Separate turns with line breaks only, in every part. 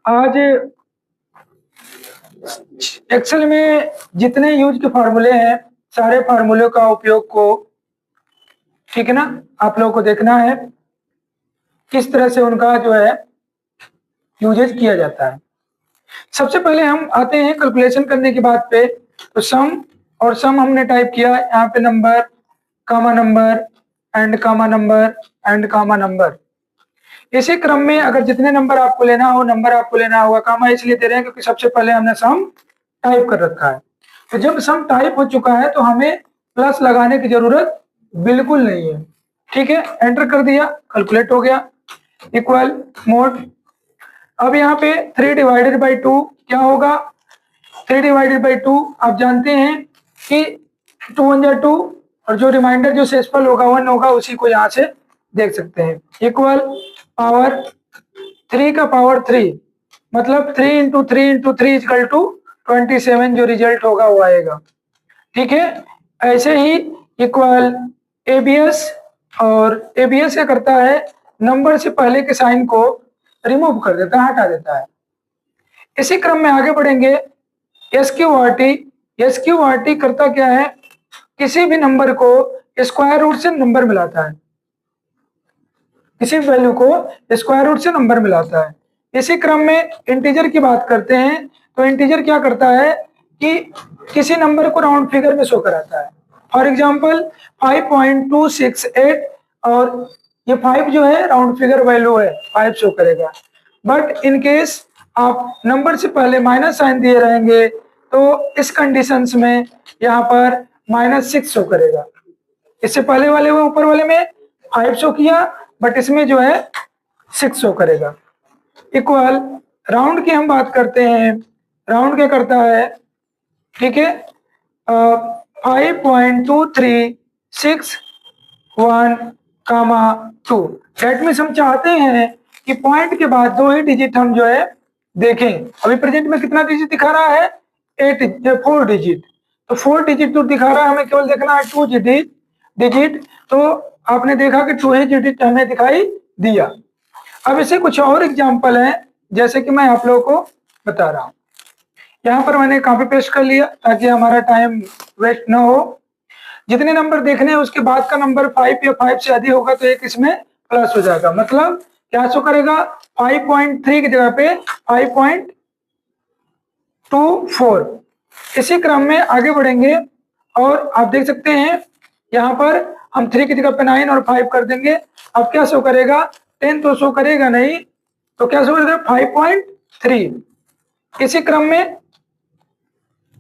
आज एक्सेल में जितने यूज के फार्मूले हैं, सारे फार्मूले का उपयोग को, ठीक है ना, आप लोगों को देखना है किस तरह से उनका जो है यूजेज किया जाता है। सबसे पहले हम आते हैं कैलकुलेशन करने की बात पे। तो सम और सम हमने टाइप किया, यहाँ पे number comma number and comma number and comma number. इसी क्रम में अगर जितने नंबर आपको लेना हो, नंबर आपको लेना होगा। कामा इसलिए दे रहे हैं क्योंकि सबसे पहले हमने सम टाइप कर रखा है। तो जब सम टाइप हो चुका है तो हमें प्लस लगाने की जरूरत बिल्कुल नहीं है। ठीक है, एंटर कर दिया, कैलकुलेट हो गया, इक्वल मोड। अब यहाँ पे 3 डिवाइडेड बाई 2 क्या होगा? 3 डिवाइडेड बाई 2 आप जानते हैं कि 2 1 जा 2, और जो रिमाइंडर जो शेषफल होगा 1 होगा, उसी को यहाँ से देख सकते हैं। इक्वल पावर 3 का पावर 3, मतलब 3 इंटू 3 इंटू 3 इक्वल टू 27 जो रिजल्ट होगा वो आएगा। ठीक है, ऐसे ही इक्वल एबीएस, और एबीएस क्या करता है, नंबर से पहले के साइन को रिमूव कर देता है, हटा देता है। इसी क्रम में आगे बढ़ेंगे। एसक्यूआरटी, एसक्यूआरटी करता क्या है, किसी भी नंबर को स्क्वायर रूट से नंबर मिलाता है, किसी वैल्यू को स्क्वायर रूट से नंबर मिलाता है। इसी क्रम में इंटीजर की बात करते हैं। तो इंटीजर क्या करता है कि किसी नंबर को राउंड फिगर में शो कराता है। फॉर एग्जांपल 5.268, और ये 5 जो है राउंड फिगर वैल्यू है, 5 शो करेगा। बट इन केस आप नंबर से पहले माइनस साइन दिए रहेंगे तो इस कंडीशंस में यहाँ पर -6 शो करेगा। इससे पहले वाले में, ऊपर वाले में 5 शो किया, बट इसमें जो है 6 शो करेगा। इक्वल राउंड की हम बात करते हैं। राउंड क्या करता है, ठीक है, 5.2361, 2। दैट मीन्स हम चाहते हैं कि पॉइंट के बाद 2 ही डिजिट हम जो है देखें। अभी प्रेजेंट में कितना डिजिट दिखा रहा है, 4 डिजिट। तो 4 डिजिट जो दिखा रहा है, हमें केवल देखना है 2 डिजिट। तो आपने देखा कि 2 ही डिजिट हमें दिखाई दिया। अब इसे कुछ और एग्जांपल है, जैसे कि मैं आप लोगों को बता रहा हूं। यहाँ पर मैंने कॉपी पेस्ट कर लिया ताकि हमारा टाइम वेस्ट ना हो। जितने नंबर देखने हैं उसके बाद का नंबर 5 या 5 से अधिक होगा तो एक इसमें प्लस हो जाएगा। मतलब क्या शो करेगा, 5.3 की जगह पे 5.24। इसी क्रम में आगे बढ़ेंगे और आप देख सकते हैं यहाँ पर हम 3 की जगह पे 9 और 5 कर देंगे। अब क्या शो करेगा, 10 तो शो करेगा नहीं, तो क्या शो करेगा, 5.3। इसी क्रम में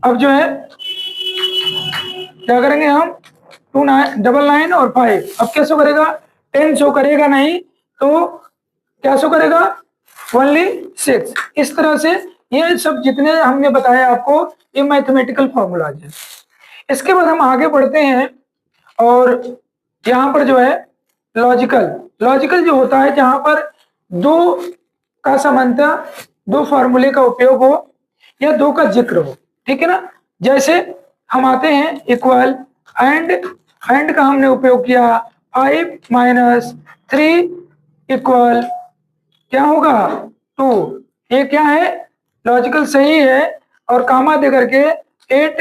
अब जो है क्या करेंगे हम, 2 9 और 5। अब क्या शो करेगा, 10 शो करेगा नहीं, तो क्या शो करेगा, ओनली 6। इस तरह से ये सब जितने हमने बताया आपको, ये मैथमेटिकल फॉर्मूलाज है। इसके बाद हम आगे बढ़ते हैं और यहाँ पर जो है लॉजिकल जो होता है, जहां पर 2 का समानता, 2 फॉर्मूले का उपयोग हो या 2 का जिक्र हो। ठीक है ना, जैसे हम आते हैं इक्वल एंड का हमने उपयोग किया, 5 - 3 इक्वल क्या होगा, 2। ये क्या है, लॉजिकल सही है, और कामा दे करके 8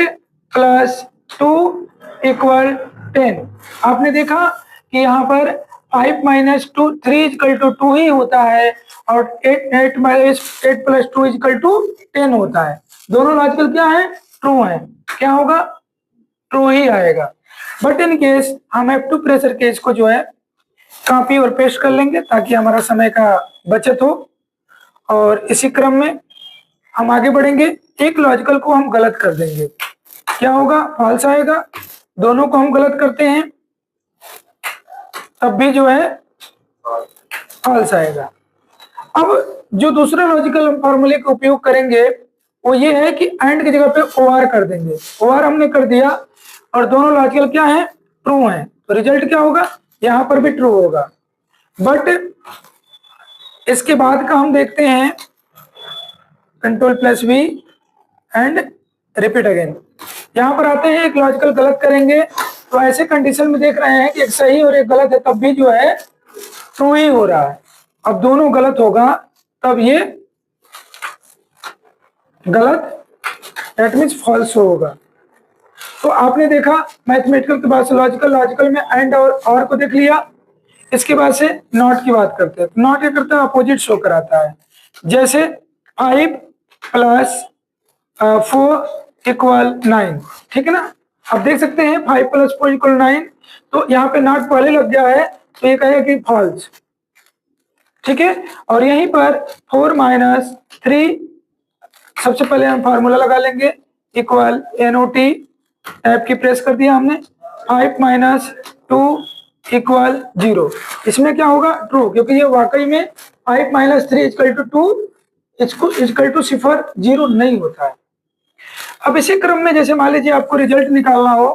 + 2 = 10। आपने देखा कि यहाँ पर 5 - 2 3 = 2 ही होता है, और 8 + 2 = 10 होता है। दोनों लॉजिकल क्या है, ट्रू है। क्या होगा, ट्रू ही आएगा। बट इन केस हम F2 प्रेशर केस को जो है कॉपी और पेस्ट कर लेंगे ताकि हमारा समय का बचत हो। और इसी क्रम में हम आगे बढ़ेंगे। एक लॉजिकल को हम गलत कर देंगे, क्या होगा, फॉल्स आएगा। दोनों को हम गलत करते हैं तब भी जो है फॉल्स आएगा। अब जो दूसरा लॉजिकल फॉर्मूले का उपयोग करेंगे वो ये है कि एंड की जगह पे OR कर देंगे। OR हमने कर दिया और दोनों लॉजिकल क्या है, ट्रू है, तो रिजल्ट क्या होगा, यहाँ पर भी ट्रू होगा। बट इसके बाद का हम देखते हैं Ctrl+V एंड रिपीट अगेन। यहाँ पर आते हैं, एक लॉजिकल गलत करेंगे तो ऐसे कंडीशन में देख रहे हैं कि एक सही और एक गलत है, तब भी जो है ट्रू ही हो रहा है। अब दोनों गलत होगा तब ये गलत, दैट मीन्स फॉल्स होगा। तो आपने देखा मैथमेटिकल के बाद से लॉजिकल, लॉजिकल में एंड और को देख लिया। इसके बाद से नॉट की बात करते हैं। नॉट क्या करता है, अपोजिट शो कराता है। जैसे 5 प्लस 4 इक्वल 9, ठीक है ना। अब देख सकते हैं 5 प्लस 4 इक्वल 9, तो यहाँ पे नॉट पहले लग गया है, तो ये कहेगा कि फॉल्स, ठीक है। और यहीं पर 4 माइनस 3, सबसे पहले हम फार्मूला लगा लेंगे, इक्वल NOT, टाइप की प्रेस कर दिया हमने। 5 माइनस 2 इक्वल 0, इसमें क्या होगा, ट्रू, क्योंकि ये वाकई में 5 minus 3 equal to 2 equal to 0 नहीं होता है। अब इसी क्रम में जैसे मान लीजिए आपको रिजल्ट निकालना हो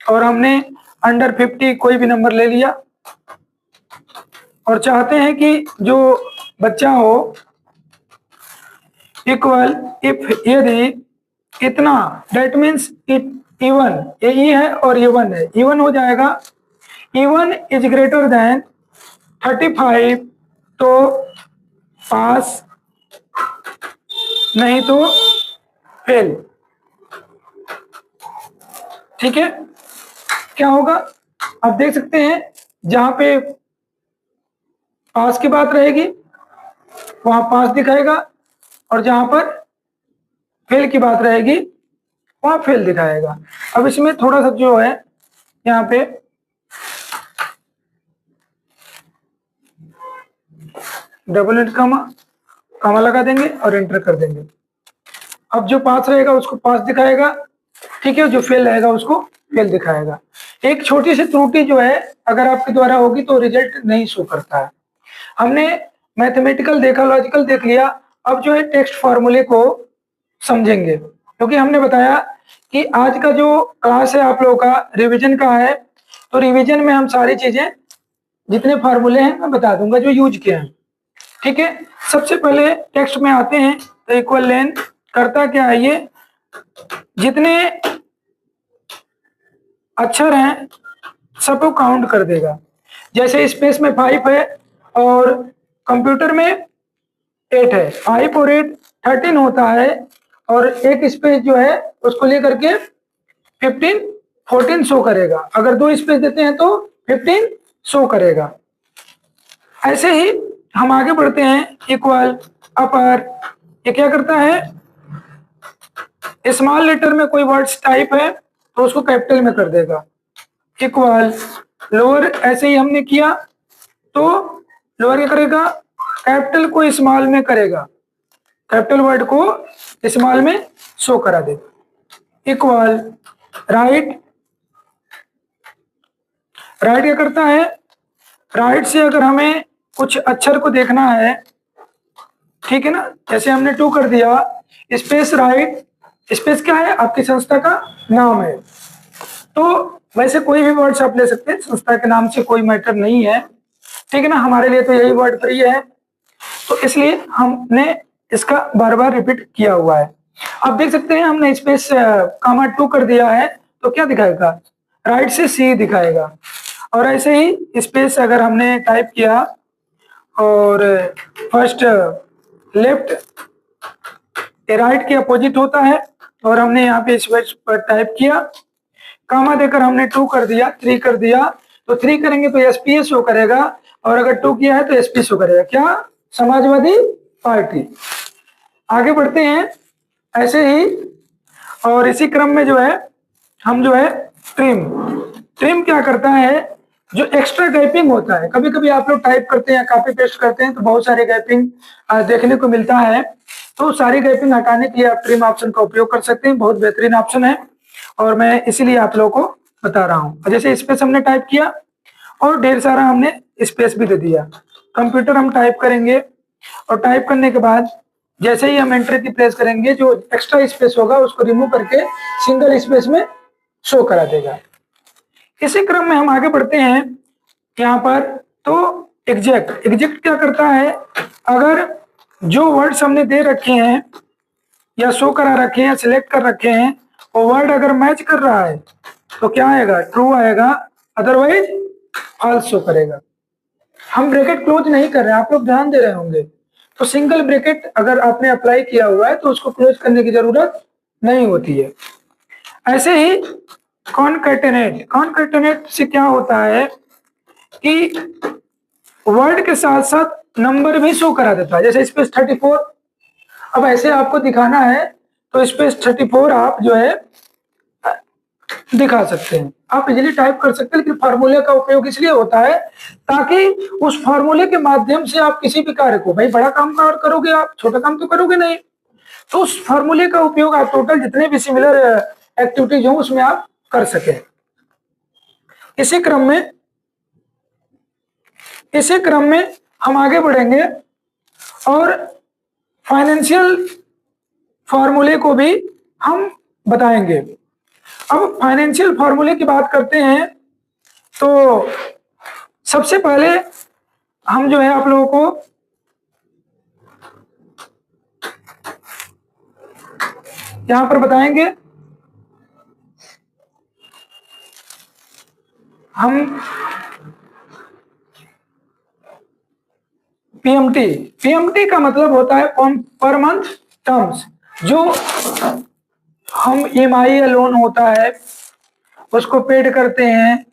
और हमने अंडर 50 कोई भी नंबर ले लिया और चाहते हैं कि जो बच्चा हो इक्वल इफ, यदि इतना, दैट मीन्स इट इवन, ये ई है और ये 1 है, इवन हो जाएगा, इवन इज ग्रेटर देन 35, तो पास, नहीं तो फेल, ठीक है। क्या होगा, आप देख सकते हैं जहां पे पास की बात रहेगी वहां पास दिखाएगा, और जहां पर फेल की बात रहेगी वहां फेल दिखाएगा। अब इसमें थोड़ा सा जो है यहाँ पे डबल इंट कामा लगा देंगे और एंटर कर देंगे। अब जो पास रहेगा उसको पास दिखाएगा, ठीक है, जो फेल रहेगा उसको फेल दिखाएगा। एक छोटी सी त्रुटि जो है अगर आपके द्वारा होगी तो रिजल्ट नहीं शो करता है। हमने मैथमेटिकल देखा, लॉजिकल देख लिया, अब जो है टेक्स्ट फॉर्मूले को समझेंगे, क्योंकि हमने बताया कि आज का जो क्लास है आप लोगों का रिवीजन का है, तो रिवीजन में हम सारी चीजें जितने फार्मूले हैं मैं बता दूंगा जो यूज किए हैं, ठीक है। सबसे पहले टेक्स्ट में आते हैं तो इक्वल लेन करता क्या है, ये जितने अक्षर हैं सबको काउंट कर देगा। जैसे स्पेस में 5 है और कंप्यूटर में 8 है, 5 और 8 13 होता है, और एक स्पेस जो है उसको लेकर के 15 14 शो करेगा। अगर 2 स्पेस देते हैं तो 15 शो करेगा। ऐसे ही हम आगे बढ़ते हैं, इक्वल अपर, ये क्या करता है, स्मॉल लेटर में कोई वर्ड्स टाइप है तो उसको कैपिटल में कर देगा। इक्वल लोअर, ऐसे ही हमने किया तो लोअर क्या करेगा, कैपिटल को स्मॉल में करेगा, कैपिटल वर्ड को स्मॉल में शो करा देगा। इक्वल राइट, राइट क्या करता है, राइट से अगर हमें कुछ अक्षर को देखना है, ठीक है ना, जैसे हमने 2 कर दिया, स्पेस राइट, स्पेस क्या है, आपकी संस्था का नाम है, तो वैसे कोई भी वर्ड्स आप ले सकते हैं, संस्था के नाम से कोई मैटर नहीं है, ठीक है ना, हमारे लिए तो यही वर्ड फ्री है, तो इसलिए हमने इसका बार बार रिपीट किया हुआ है। आप देख सकते हैं हमने स्पेस कामा 2 कर दिया है तो क्या दिखाएगा, राइट से सी दिखाएगा, और ऐसे ही स्पेस अगर हमने टाइप किया और फर्स्ट लेफ्ट, राइट के अपोजिट होता है, और हमने यहाँ पे स्पेस पर टाइप किया, कामा देकर हमने 2 कर दिया, 3 कर दिया, तो 3 करेंगे तो एसपीएस शो करेगा, और अगर 2 किया है तो एसपी शो करेगा, क्या, समाजवादी पार्टी। आगे बढ़ते हैं ऐसे ही, और इसी क्रम में जो है हम जो है ट्रिम, ट्रिम क्या करता है, जो एक्स्ट्रा गैपिंग होता है, कभी कभी आप लोग टाइप करते हैं, कॉपी पेस्ट करते हैं तो बहुत सारे गैपिंग देखने को मिलता है, तो सारी गैपिंग हटाने के लिए आप ट्रिम ऑप्शन का उपयोग कर सकते हैं, बहुत बेहतरीन ऑप्शन है, और मैं इसीलिए आप लोगों को बता रहा हूँ। जैसे स्पेस हमने टाइप किया और ढेर सारा हमने स्पेस भी दे दिया, कंप्यूटर हम टाइप करेंगे, और टाइप करने के बाद जैसे ही हम एंटर की प्रेस करेंगे, जो एक्स्ट्रा स्पेस होगा उसको रिमूव करके सिंगल स्पेस में शो करा देगा। इसी क्रम में हम आगे बढ़ते हैं यहाँ पर, तो एग्जैक्ट, एग्जैक्ट क्या करता है, अगर जो वर्ड्स हमने दे रखे हैं या शो करा रखे हैं, सिलेक्ट कर रखे हैं, वो वर्ड अगर मैच कर रहा है तो क्या आएगा, ट्रू आएगा, अदरवाइज फॉल्स शो करेगा। हम ब्रैकेट क्लोज नहीं कर रहे हैं, आप लोग ध्यान दे रहे होंगे, तो सिंगल ब्रैकेट अगर आपने अप्लाई किया हुआ है तो उसको क्लोज करने की जरूरत नहीं होती है। ऐसे ही कॉनकैटेनेट से क्या होता है कि वर्ड के साथ साथ नंबर भी शो करा देता है, जैसे स्पेस 34। अब ऐसे आपको दिखाना है तो स्पेस 34 आप जो है दिखा सकते हैं, आप इजीली टाइप कर सकते हैं। लेकिन फार्मूले का उपयोग इसलिए होता है ताकि उस फार्मूले के माध्यम से आप किसी भी कार्य को, भाई बड़ा काम करोगे आप, छोटा काम तो करोगे नहीं, तो उस फार्मूले का उपयोग आप टोटल जितने भी सिमिलर एक्टिविटीज हो उसमें आप कर सके। इसी क्रम में हम आगे बढ़ेंगे और फाइनेंशियल फॉर्मूले को भी हम बताएंगे। अब फाइनेंशियल फॉर्मूले की बात करते हैं तो सबसे पहले हम जो है आप लोगों को यहां पर बताएंगे। हम पीएमटी का मतलब होता है पर मंथ टर्म्स। जो हम ईएमआई या लोन होता है उसको पेड करते हैं,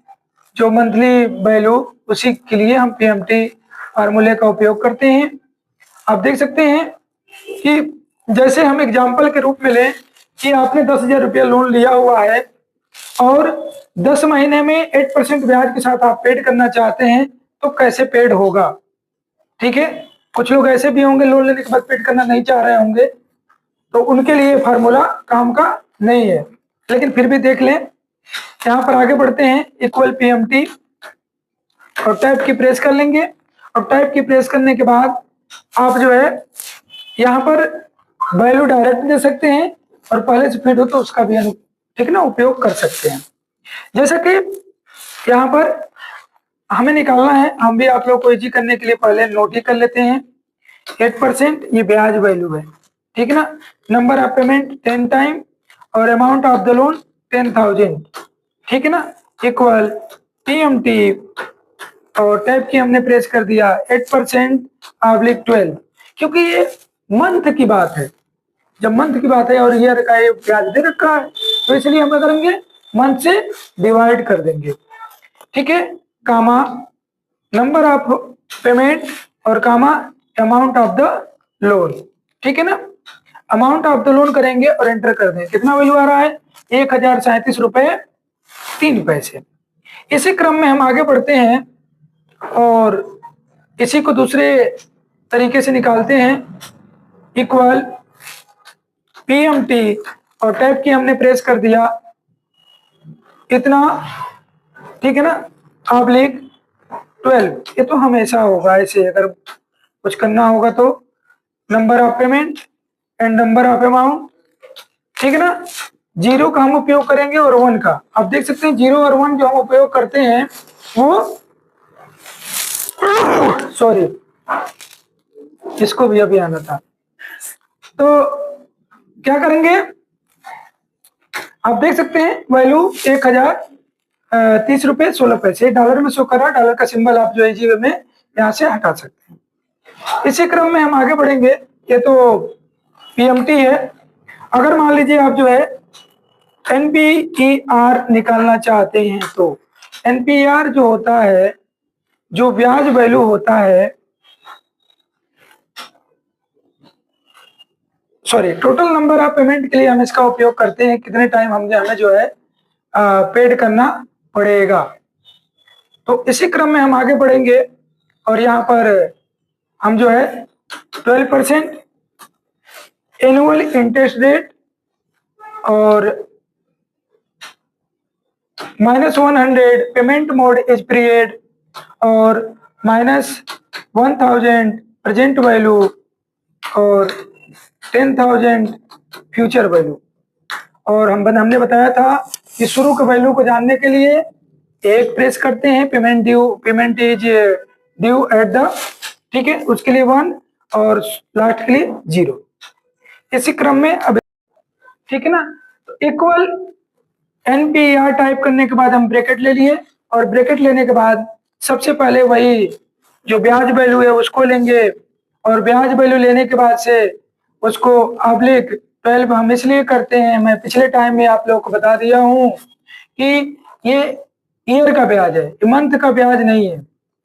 जो मंथली वैल्यू, उसी के लिए हम पीएमटी फार्मूले का उपयोग करते हैं। आप देख सकते हैं कि जैसे हम एग्जाम्पल के रूप में लें कि आपने 10,000 रुपया लोन लिया हुआ है और 10 महीने में 8% ब्याज के साथ आप पेड करना चाहते हैं, तो कैसे पेड होगा? ठीक है, कुछ लोग ऐसे भी होंगे लोन लेने के बाद पेड करना नहीं चाह रहे होंगे, तो उनके लिए फार्मूला काम का नहीं है, लेकिन फिर भी देख लें। यहाँ पर आगे बढ़ते हैं, इक्वल पीएमटी और टाइप की प्रेस कर लेंगे। और टाइप की प्रेस करने के बाद आप जो है यहाँ पर वैल्यू डायरेक्ट दे सकते हैं और पहले से फिट हो तो उसका भी ठीक ना उपयोग कर सकते हैं। जैसे कि यहाँ पर हमें निकालना है, हम भी आप लोग को इजी करने के लिए पहले नोट ही कर लेते हैं। 8% ये ब्याज वैल्यू है, ठीक है ना। नंबर ऑफ पेमेंट 10 टाइम और अमाउंट ऑफ द लोन 10,000, ठीक है ना। इक्वल टीएमटी और टाइप की हमने प्रेस कर दिया 8%/12, क्योंकि ये मंथ की बात है। जब मंथ की बात है और ईयर का ये ब्याज दे रखा है तो इसलिए हम क्या करेंगे, मंथ से डिवाइड कर देंगे, ठीक है। कामा नंबर ऑफ पेमेंट और कामा अमाउंट ऑफ द लोन, ठीक है ना। अमाउंट ऑफ द लोन करेंगे और एंटर कर देंगे। कितना वैल्यू आ रहा है? 1,037 रुपए 3 पैसे। इसी क्रम में हम आगे बढ़ते हैं और इसी को दूसरे तरीके से निकालते हैं। इक्वल पीएमटी और टाइप की हमने प्रेस कर दिया इतना, ठीक है ना, ऑब्लिक 12। ये तो हमेशा होगा ऐसे, अगर कुछ करना होगा तो number of payment and number of amount, ठीक है ना। 0 का हम उपयोग करेंगे और 1 का। आप देख सकते हैं 0 और 1 जो हम उपयोग करते हैं वो सॉरी, इसको भी अभी आना था। तो क्या करेंगे, आप देख सकते हैं वैल्यू 1,030 रुपए 16 पैसे। डॉलर में शो कर रहा, डॉलर का सिंबल आप जो है जी में यहाँ से हटा सकते हैं। इसी क्रम में हम आगे बढ़ेंगे। ये तो पीएमटी है। अगर मान लीजिए आप जो है एनपीईआर निकालना चाहते हैं तो एनपीईआर जो होता है, जो ब्याज वैल्यू होता है, sorry, total number of payment के लिए हम इसका उपयोग करते हैं, कितने टाइम हमें जो है पेड करना पड़ेगा। तो इसी क्रम में हम आगे बढ़ेंगे और यहाँ पर हम जो है 12% एनुअल इंटरेस्ट रेट और -100 पेमेंट मोड इज पीरियड और -1,000 प्रेजेंट वैल्यू और 10,000 फ्यूचर वैल्यू। और हमने बताया था कि शुरू के वैल्यू को जानने के लिए एक प्रेस करते हैं, payment is due at the, ठीक है, उसके लिए 1 और लास्ट के लिए 0। इसी क्रम में अब, ठीक है ना। तो इक्वल एनपीआर टाइप करने के बाद हम ब्रैकेट ले लिए और ब्रैकेट लेने के बाद सबसे पहले वही जो ब्याज वैल्यू है उसको लेंगे और ब्याज वैल्यू लेने के बाद से उसको ऑब्लिक 12 हम इसलिए करते हैं, मैं पिछले टाइम में आप लोगों को बता दिया हूं कि ये ईयर का ब्याज है, ये मंथ का ब्याज नहीं है।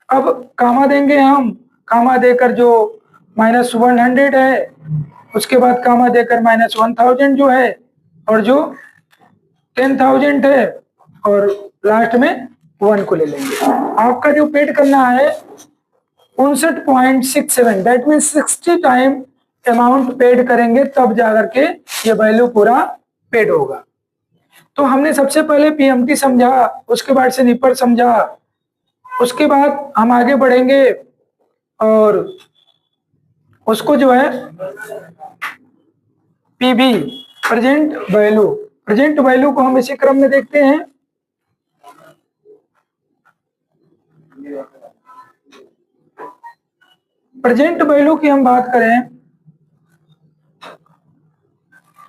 अब कामा देंगे हम, कामा देकर जो -100 है, उसके बाद कामा देकर -1000 जो है, और जो 10,000 है, और लास्ट में 1 को ले लेंगे। आपका जो पेड करना है 59.67, that mean 60 time amount paid करेंगे, तब जाकर के ये वैल्यू पूरा पेड होगा। तो हमने सबसे पहले पीएमटी समझा, उसके बाद से निपर समझा, उसके बाद हम आगे बढ़ेंगे और उसको जो है पीबी प्रेजेंट वैल्यू को हम इसी क्रम में देखते हैं। प्रेजेंट वैल्यू की हम बात करें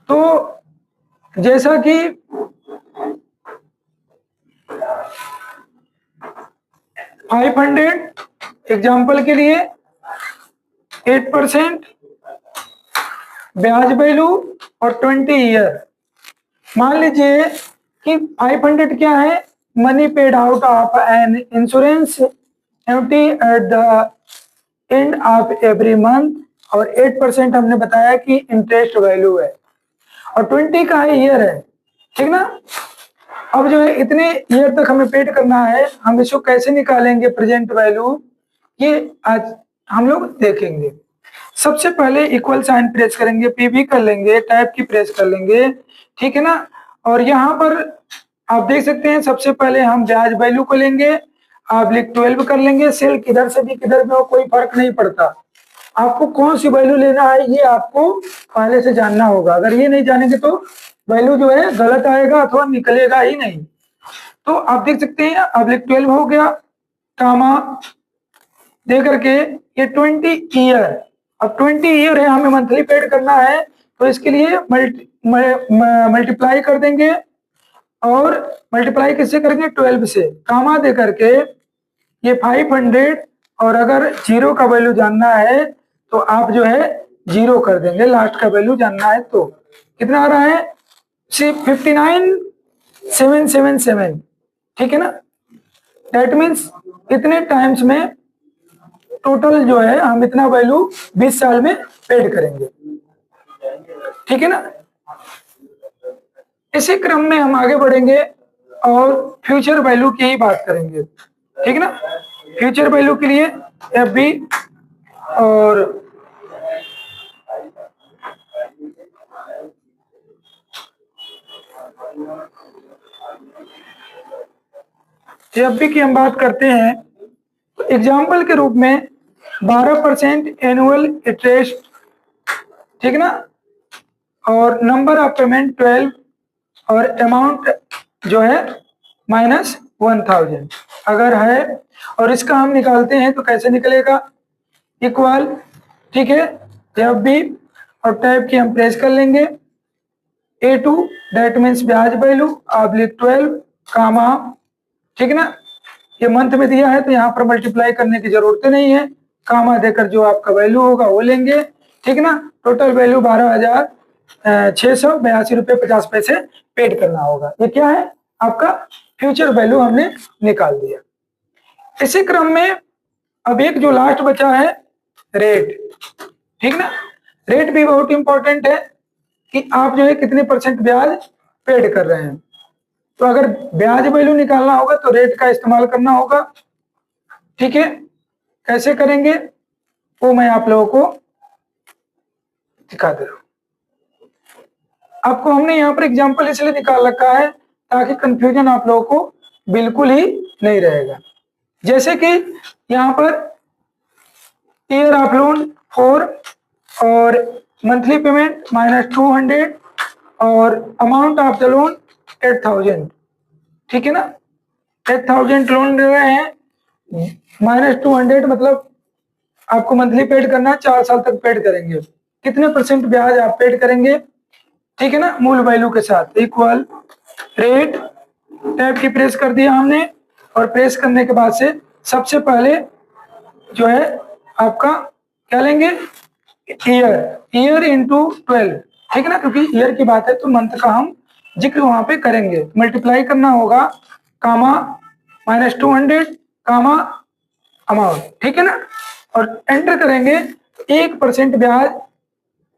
तो जैसा कि $500 एग्जाम्पल के लिए 8% ब्याज वैल्यू और 20 ईयर। मान लीजिए कि 500 क्या है, money paid out of an insurance annuity at the end of every month, और 8% हमने बताया कि इंटरेस्ट वैल्यू है, और 20 का है ईयर है, ठीक ना। अब जो है इतने ईयर तक हमें पेड करना है, हम इसको कैसे निकालेंगे प्रेजेंट वैल्यू, ये आज हम लोग देखेंगे। सबसे पहले इक्वल साइन प्रेस करेंगे, पीवी कर लेंगे, टाइप की प्रेस कर लेंगे, ठीक है ना। और यहाँ पर आप देख सकते हैं सबसे पहले हम ब्याज वैल्यू को लेंगे, ऑब्लिक 12 कर लेंगे। सेल किधर से भी किधर में हो कोई फर्क नहीं पड़ता, आपको कौन सी वैल्यू लेना है ये आपको पहले से जानना होगा। अगर ये नहीं जानेंगे तो वैल्यू जो है गलत आएगा अथवा निकलेगा ही नहीं। तो आप देख सकते हैं ऑब्लिक 12 हो गया, कामा दे करके ये 20 ईयर। अब 20 ईयर है, हमें मंथली पेड करना है, तो इसके लिए मल्टीप्लाई कर देंगे, और मल्टीप्लाई किससे करेंगे 12 से, कामा दे करके ये 500, और अगर 0 का वैल्यू जानना है तो आप जो है 0 कर देंगे, लास्ट का वैल्यू जानना है तो कितना आ रहा है 59,777, ठीक है ना। दैट मीन्स इतने टाइम्स में टोटल जो है हम इतना वैल्यू 20 साल में पेड करेंगे, ठीक है ना। इसी क्रम में हम आगे बढ़ेंगे और फ्यूचर वैल्यू की ही बात करेंगे, ठीक है ना। फ्यूचर वैल्यू के लिए एफबी और एफबी की हम बात करते हैं तो एग्जाम्पल के रूप में 12% एनुअल इंटरेस्ट, ठीक ना, और नंबर ऑफ पेमेंट 12, और अमाउंट जो है -1000 अगर है, और इसका हम निकालते हैं तो कैसे निकलेगा, इक्वल, ठीक है, एफ बी और टाइप की हम प्रेस कर लेंगे, A2 दैट मीन्स ब्याज वैल्यू ऑब्लिक 12 कामा, ठीक है ना। ये मंथ में दिया है तो यहाँ पर मल्टीप्लाई करने की जरूरत नहीं है, कामा देकर जो आपका वैल्यू होगा वो लेंगे, ठीक है ना। टोटल वैल्यू 12,682.50 पेड करना होगा। ये क्या है आपका फ्यूचर वैल्यू हमने निकाल दिया। इसी क्रम में अब एक जो लास्ट बचा है रेट, ठीक ना। रेट भी बहुत इंपॉर्टेंट है कि आप जो है कितने % ब्याज पेड कर रहे हैं। तो अगर ब्याज वैल्यू निकालना होगा तो रेट का इस्तेमाल करना होगा, ठीक है। कैसे करेंगे वो मैं आप लोगों को दिखा दे रहा हूं। आपको हमने यहाँ पर एग्जांपल इसलिए निकाल रखा है ताकि कंफ्यूजन आप लोगों को बिल्कुल ही नहीं रहेगा। जैसे कि यहाँ पर ईयर ऑफ लोन 4 और मंथली पेमेंट -200 और अमाउंट ऑफ द लोन 8,000, ठीक है ना। 8,000 लोन ले रहे हैं, -200 मतलब आपको मंथली पेड करना है, 4 साल तक पेड करेंगे, कितने % ब्याज आप पेड करेंगे, ठीक है ना, मूल वैल्यू के साथ। इक्वल रेट, टैब की प्रेस कर दिया हमने, और प्रेस करने के बाद से सबसे पहले जो है आपका क्या लेंगे, ईयर इंटू 12, ठीक है ना, क्योंकि ईयर की बात है तो मंथ का हम जिक्र वहां पे करेंगे। मल्टीप्लाई करना होगा कामा -200 कामा अमाउंट, ठीक है ना, और एंटर करेंगे। 1% ब्याज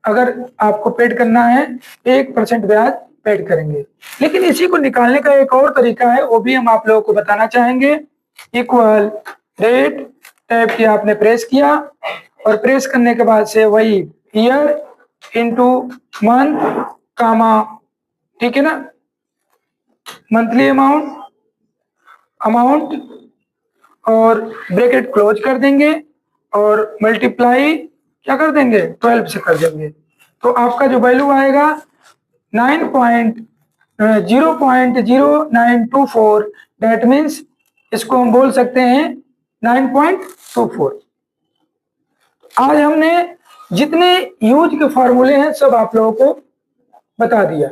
अगर आपको पेड करना है, 1% ब्याज पेड करेंगे। लेकिन इसी को निकालने का एक और तरीका है, वो भी हम आप लोगों को बताना चाहेंगे। इक्वल रेट टैब की आपने प्रेस किया, और प्रेस करने के बाद से वही ईयर इंटू मंथ कामा, ठीक है ना, मंथली अमाउंट और ब्रैकेट क्लोज कर देंगे, और मल्टीप्लाई क्या कर देंगे, 12 से कर देंगे। तो आपका जो वैल्यू आएगा 0.0924, डेट मीन्स इसको हम बोल सकते हैं 9.24। आज हमने जितने यूज के फॉर्मूले हैं सब आप लोगों को बता दिया।